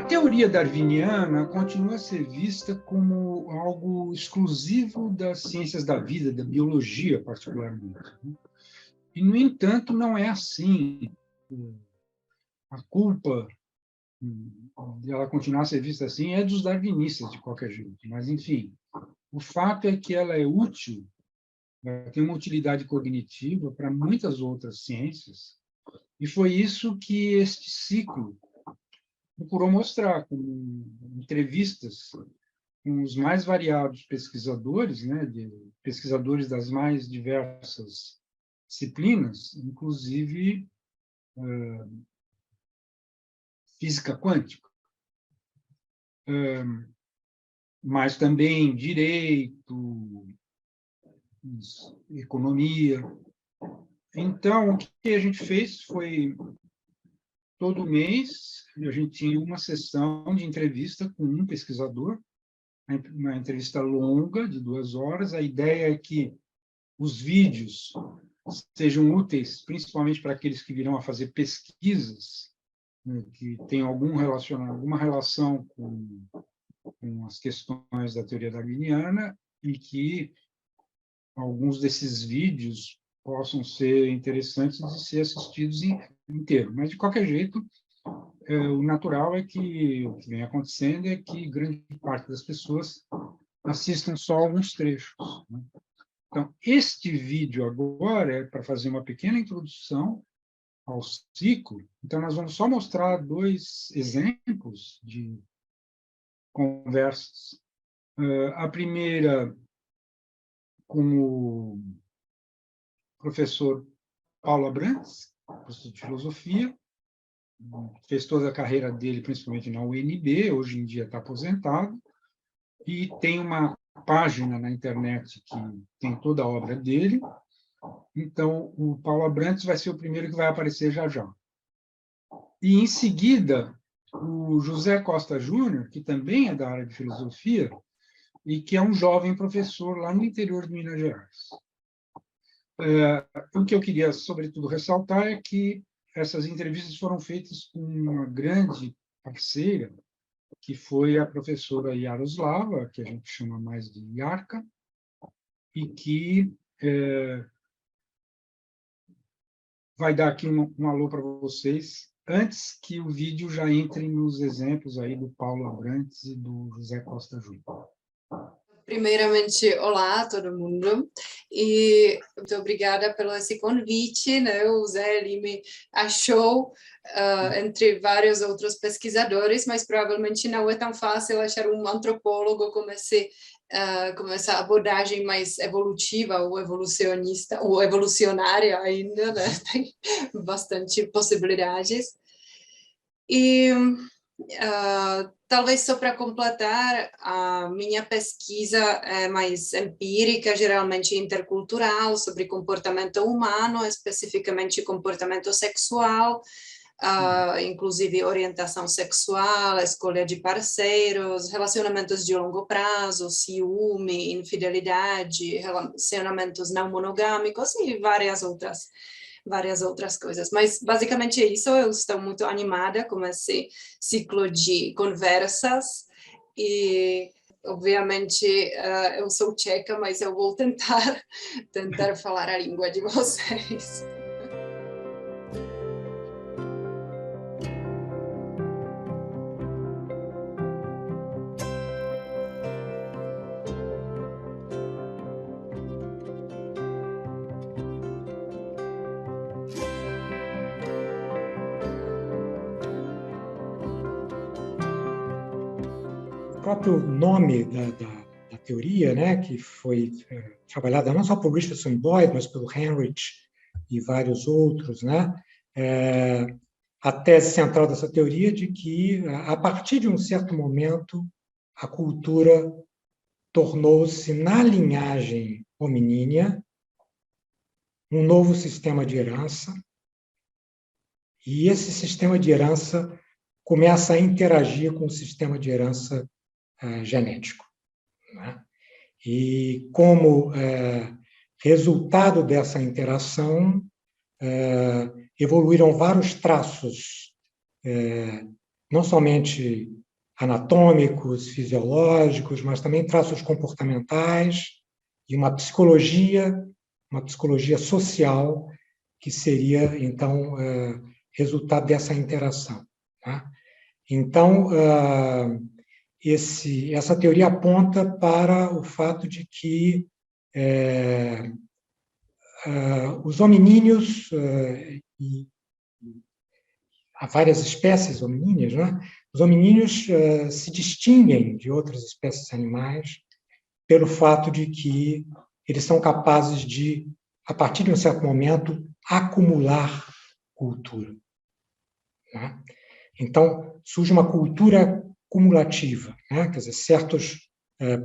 teoria darwiniana continua a ser vista como algo exclusivo das ciências da vida, da biologia, particularmente. E, no entanto, não é assim. A culpa de ela continuar a ser vista assim é dos darwinistas, de qualquer jeito. Mas, enfim, o fato é que ela é útil, ela tem uma utilidade cognitiva para muitas outras ciências, e foi isso que este ciclo procurou mostrar, com entrevistas com os mais variados pesquisadores, né, pesquisadores das mais diversas disciplinas, inclusive física quântica, mas também direito, economia. Então, o que a gente fez foi, todo mês, a gente tinha uma sessão de entrevista com um pesquisador, uma entrevista longa, de 2 horas. A ideia é que os vídeos sejam úteis, principalmente para aqueles que virão a fazer pesquisas, né, que tenham alguma relação com as questões da teoria darwiniana, e que alguns desses vídeos possam ser interessantes de ser assistidos inteiro. Mas, de qualquer jeito, o natural é que o que vem acontecendo é que grande parte das pessoas assistam só alguns trechos, né? Então, este vídeo agora é para fazer uma pequena introdução ao ciclo. Então, nós vamos só mostrar 2 exemplos de conversas. A primeira com o professor Paulo Abrantes, professor de filosofia, fez toda a carreira dele, principalmente na UNB, hoje em dia está aposentado, e tem uma página na internet que tem toda a obra dele. Então, o Paulo Abrantes vai ser o primeiro que vai aparecer já já. E, em seguida, o José Costa Júnior, que também é da área de filosofia, e que é um jovem professor lá no interior de Minas Gerais. O que eu queria, sobretudo, ressaltar é que essas entrevistas foram feitas com uma grande parceira, que foi a professora Yaroslava, que a gente chama mais de Yarka, e que vai dar aqui um alô para vocês, antes que o vídeo já entre nos exemplos aí do Paulo Abrantes e do José Costa Júnior. Primeiramente, olá a todo mundo, e muito obrigada pelo esse convite, né? O Zé ele me achou entre vários outros pesquisadores, mas provavelmente não é tão fácil achar um antropólogo com essa abordagem mais evolutiva ou evolucionista, ou evolucionária ainda, né? Tem bastante possibilidades. E talvez só para completar, a minha pesquisa é mais empírica, geralmente intercultural, sobre comportamento humano, especificamente comportamento sexual, inclusive orientação sexual, escolha de parceiros, relacionamentos de longo prazo, ciúme, infidelidade, relacionamentos não monogâmicos e várias outras coisas. Mas, basicamente, é isso. Eu estou muito animada com esse ciclo de conversas e, obviamente, eu sou tcheca, mas eu vou tentar falar a língua de vocês. O próprio nome da teoria, né, que foi trabalhada não só por Richardson Boyd, mas pelo Heinrich e vários outros, né, a tese central dessa teoria é de que, a partir de um certo momento, a cultura tornou-se, na linhagem hominínia, um novo sistema de herança, e esse sistema de herança começa a interagir com o sistema de herança genético, né? E como resultado dessa interação, evoluíram vários traços não somente anatômicos, fisiológicos, mas também traços comportamentais e uma psicologia social, que seria, então, resultado dessa interação. Tá? Então, essa teoria aponta para o fato de que os hominíneos, e há várias espécies hominíneas, né? Os hominíneos se distinguem de outras espécies animais pelo fato de que eles são capazes de, a partir de um certo momento, acumular cultura. Né? Então, surge uma cultura cumulativa, né? Quer dizer, certos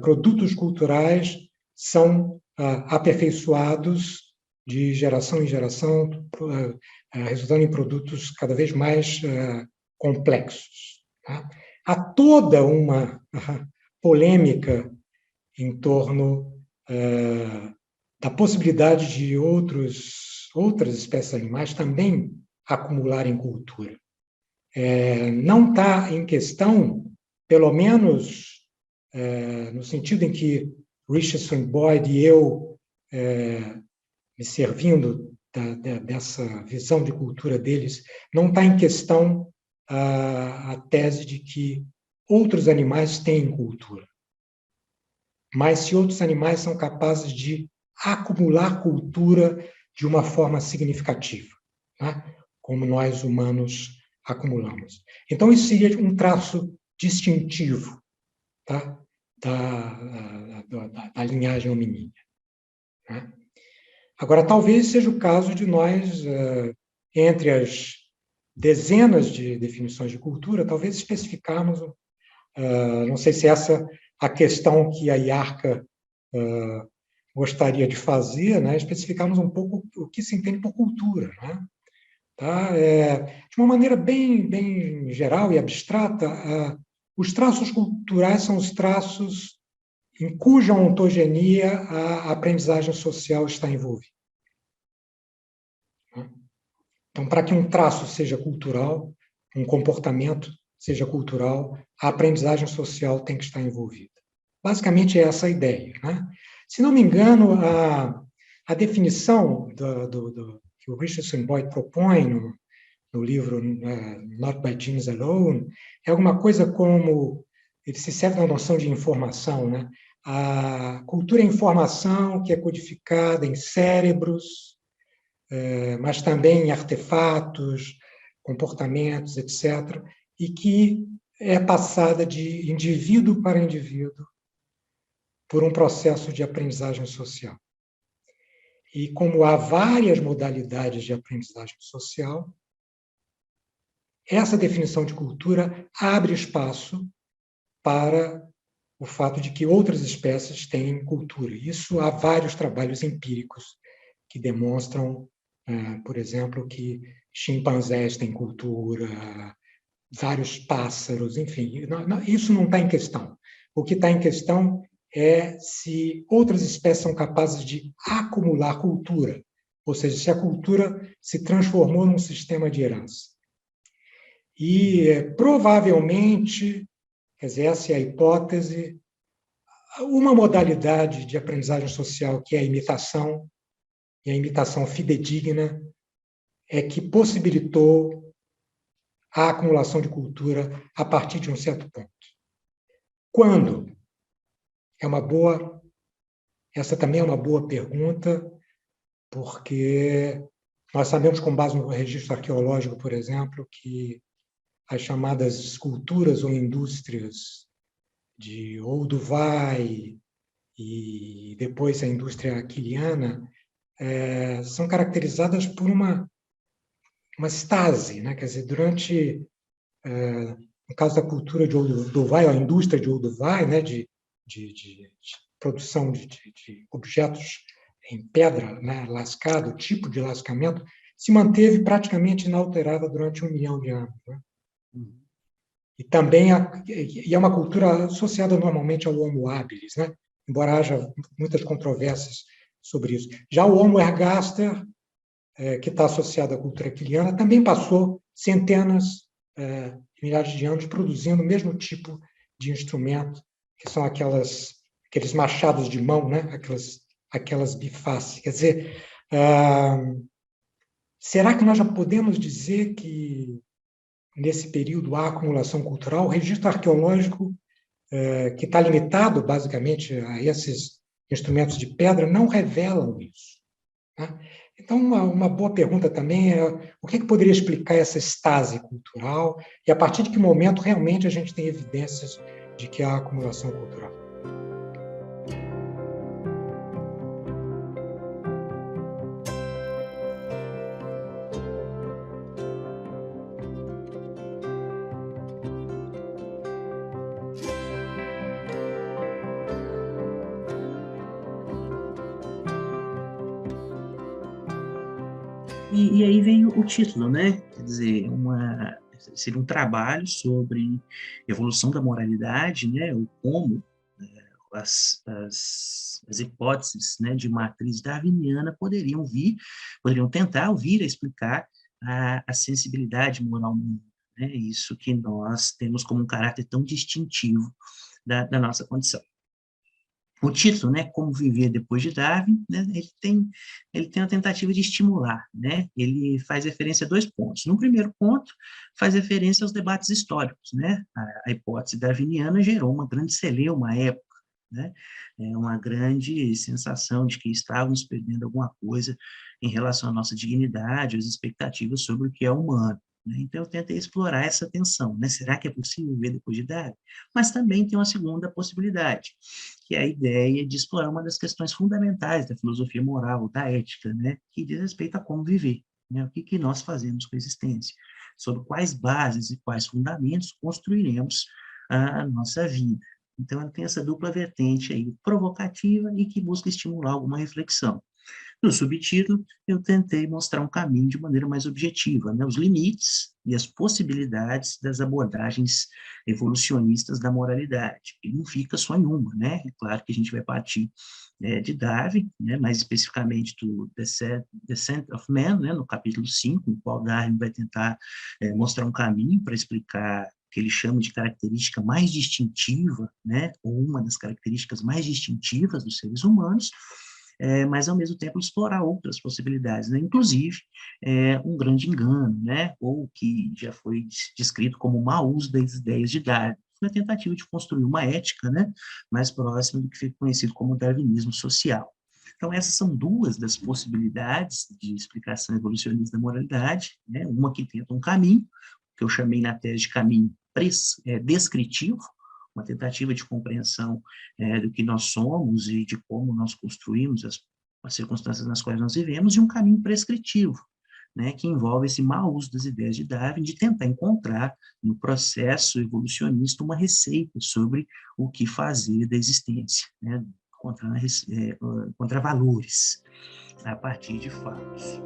produtos culturais são aperfeiçoados de geração em geração, resultando em produtos cada vez mais complexos. Tá? Há toda uma polêmica em torno da possibilidade de outras espécies animais também acumularem cultura. Não está em questão, pelo menos no sentido em que Richardson Boyd e eu, me servindo dessa visão de cultura deles, não está em questão a tese de que outros animais têm cultura. Mas se outros animais são capazes de acumular cultura de uma forma significativa, né? Como nós humanos acumulamos. Então, isso seria um traço distintivo, tá? da linhagem hominídea. Né? Agora, talvez seja o caso de nós, entre as dezenas de definições de cultura, talvez especificarmos, não sei se essa a questão que a IARCA gostaria de fazer, né? Especificarmos um pouco o que se entende por cultura. Né? Tá? De uma maneira bem geral e abstrata, os traços culturais são os traços em cuja ontogenia a aprendizagem social está envolvida. Então, para que um traço seja cultural, um comportamento seja cultural, a aprendizagem social tem que estar envolvida. Basicamente, é essa a ideia. Né? Se não me engano, a definição que o Richardson Boyd propõe no livro Not by Genes Alone é alguma coisa como, ele se serve da noção de informação, né? A cultura é informação que é codificada em cérebros, mas também em artefatos, comportamentos, etc., e que é passada de indivíduo para indivíduo por um processo de aprendizagem social. E como há várias modalidades de aprendizagem social, essa definição de cultura abre espaço para o fato de que outras espécies têm cultura. Isso há vários trabalhos empíricos que demonstram, por exemplo, que chimpanzés têm cultura, vários pássaros, enfim. Isso não está em questão. O que está em questão é se outras espécies são capazes de acumular cultura, ou seja, se a cultura se transformou num sistema de herança. E, provavelmente, quer dizer, essa é a hipótese, uma modalidade de aprendizagem social que é a imitação, e a imitação fidedigna, é que possibilitou a acumulação de cultura a partir de um certo ponto. Quando? Essa também é uma boa pergunta, porque nós sabemos, com base no registro arqueológico, por exemplo, que as chamadas culturas ou indústrias de Olduvai e depois a indústria aquiliana são caracterizadas por uma estase, né? Quer dizer, durante, no caso da cultura de Olduvai, a indústria de Olduvai, né? de produção de objetos em pedra, né? Lascado, tipo de lascamento, se manteve praticamente inalterada durante 1 milhão de anos. Né? E também é uma cultura associada normalmente ao Homo habilis, né? Embora haja muitas controvérsias sobre isso. Já o Homo ergaster, que está associado à cultura aquiliana, também passou centenas, milhares de anos produzindo o mesmo tipo de instrumento, que são aqueles machados de mão, né? aquelas bifaces. Quer dizer, será que nós já podemos dizer que, nesse período, há acumulação cultural? O registro arqueológico, que está limitado, basicamente, a esses instrumentos de pedra, não revelam isso. Tá? Então, uma boa pergunta também é o que poderia explicar essa estase cultural e a partir de que momento realmente a gente tem evidências de que há acumulação cultural? E aí vem o título, né? Quer dizer, seria um trabalho sobre evolução da moralidade, né? Ou como as hipóteses, né, de matriz darwiniana poderiam tentar vir a explicar a sensibilidade moral humana, né? Isso que nós temos como um caráter tão distintivo da nossa condição. O título, né, Como Viver Depois de Darwin, né, ele tem uma tentativa de estimular, né? Ele faz referência a 2 pontos. No primeiro ponto, faz referência aos debates históricos, né? A hipótese darwiniana gerou uma grande celeuma à época, né? Uma grande sensação de que estávamos perdendo alguma coisa em relação à nossa dignidade, às expectativas sobre o que é humano. Então, eu tentei explorar essa tensão, né? Será que é possível viver depois de Darwin? Mas também tem uma segunda possibilidade, que é a ideia de explorar uma das questões fundamentais da filosofia moral, da ética, né? Que diz respeito a como viver, né? O que nós fazemos com a existência, sobre quais bases e quais fundamentos construiremos a nossa vida. Então, ela tem essa dupla vertente aí, provocativa e que busca estimular alguma reflexão. No subtítulo, eu tentei mostrar um caminho de maneira mais objetiva, né? Os limites e as possibilidades das abordagens evolucionistas da moralidade. E não fica só em uma, né? É claro que a gente vai partir de Darwin, né? Mais especificamente do Descent of Man, né? No capítulo 5, no qual Darwin vai tentar mostrar um caminho para explicar o que ele chama de característica mais distintiva, né? Ou uma das características mais distintivas dos seres humanos, mas, ao mesmo tempo, explorar outras possibilidades, né? Inclusive um grande engano, né? Ou que já foi descrito como o mau uso das ideias de Darwin, na tentativa de construir uma ética, né, mais próxima do que fica conhecido como darwinismo social. Então, essas são 2 das possibilidades de explicação evolucionista da moralidade, né? Uma que tenta um caminho, que eu chamei na tese de caminho descritivo, uma tentativa de compreensão do que nós somos e de como nós construímos as circunstâncias nas quais nós vivemos, e um caminho prescritivo, né, que envolve esse mau uso das ideias de Darwin, de tentar encontrar no processo evolucionista uma receita sobre o que fazer da existência, né, encontrar valores a partir de fatos.